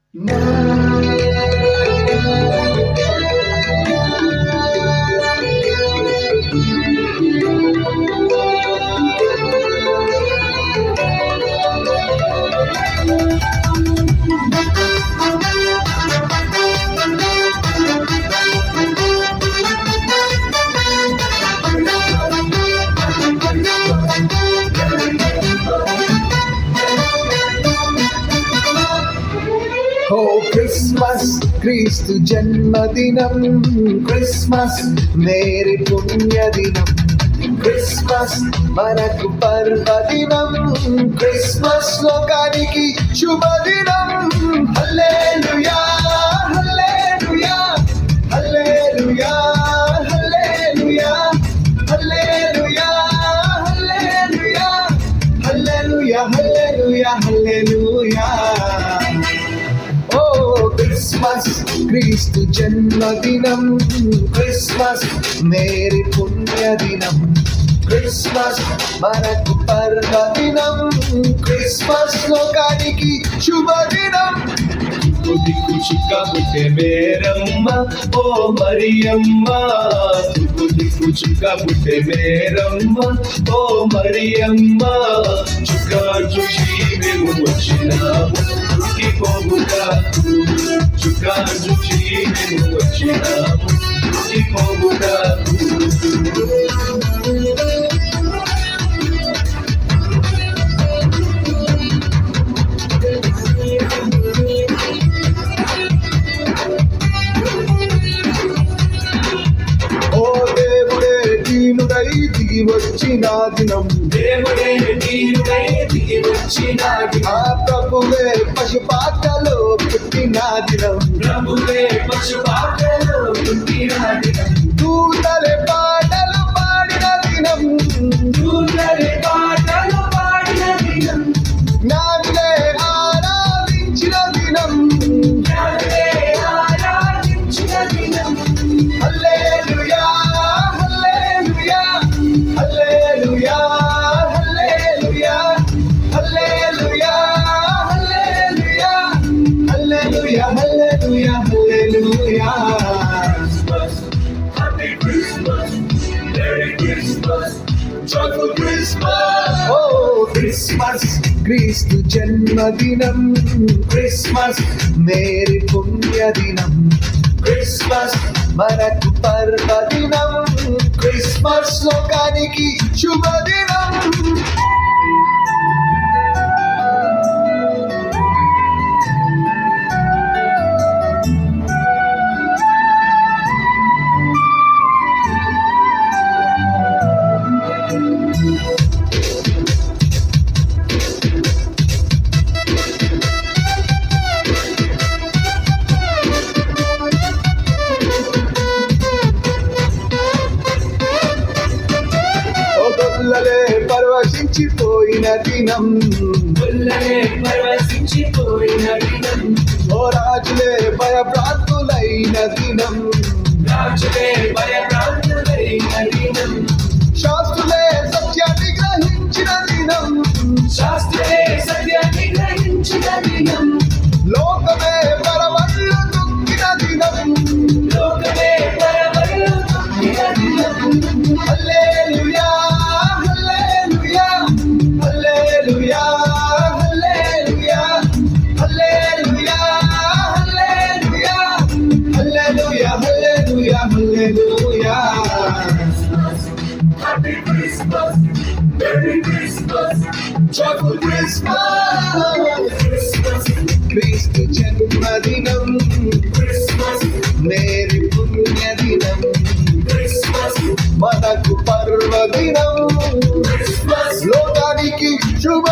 ఓ Christmas క్రీస్తు జన్మదినం, Christmas merry పుణ్యదినం, Christmas మనకు పర్వదినం, క్రిస్మస్ లోకానికి శుభదినం. హల్లెలూయా హల్లెలూయా హల్లెలూయా హల్లెలూయా హల్లెలూయా హల్లెలూయా హల్లెలూయా హల్లెలూయా హల్లెలూయా. క్రిస్మస్ క్రీస్తు జన్మదినం, క్రిస్మస్ మేరీ పుణ్యదినం, క్రిస్మస్ మనకు పర్వదినం, క్రిస్మస్ లోకానికి శుభదినం. దిక్కు చుక్క పుట్టే మేరమ్మ ఓ మరియమ్మ, దిక్కు చుక్క పుట్టే మేరమ్మ ఓ మరియమ్మ, చుక్క చూసి మేము వచ్చినాము పోగుగా, చుక్క చూసి మేము వచ్చినాము పోగుగా. దిగి వచ్చిన దినం, దేవుడే నీరుడై దిగి వచ్చిన దినం, ప్రభువే పశుపాకలో పుట్టిన దినం, ప్రభువే పశుపాకలో పుట్టిన దినం, దూతలే పాటలు పాడిన దినం, దూతలే పాటలు పాడిన దినం, జ్ఞానులే ఆరాధించిన దినం, జ్ఞానులే ఆరాధించిన దినం. హల్లెలూయా హల్లెలూయా హల్లెలూయా హల్లెలూయా హల్లెలూయా హల్లెలూయా హల్లెలూయా హల్లెలూయా హల్లెలూయా. Happy Christmas, Merry Christmas, Joyful Christmas. ఓ క్రిస్మస్ క్రీస్తు జన్మదినం, క్రిస్మస్ మేరీ పుణ్యదినం, క్రిస్మస్ మనకు పర్వదినం, క్రిస్మస్ లోకానికి శుభదినం. గొల్లలే పరవశించిపోయిన దినం, గొల్లలే పరవశించిపోయిన దినం, ఓ రాజులే భయభ్రాంతులైన దినం, రాజులే భయభ్రాంతులైన దినం, శాస్త్రులే సత్యాన్ని గ్రహించిన దినం, శాస్త్రులే సత్యాన్ని గ్రహించిన దినం, లోకమే పరవళ్ళు తొక్కిన దినం, లోకమే పరవళ్ళు తొక్కిన దినం. హల్లెలూయా హల్లెలూయా హల్లెలూయా హల్లెలూయా హల్లెలూయా హల్లెలూయా హల్లెలూయా హల్లెలూయా హల్లెలూయా. Happy Christmas, Merry Christmas, Joyful Christmas. Christmas, క్రీస్తు జన్మదినం, Christmas, మేరీ పుణ్యదినం, Christmas, మనకు పర్వదినం, Christmas. లోకానికి శుభ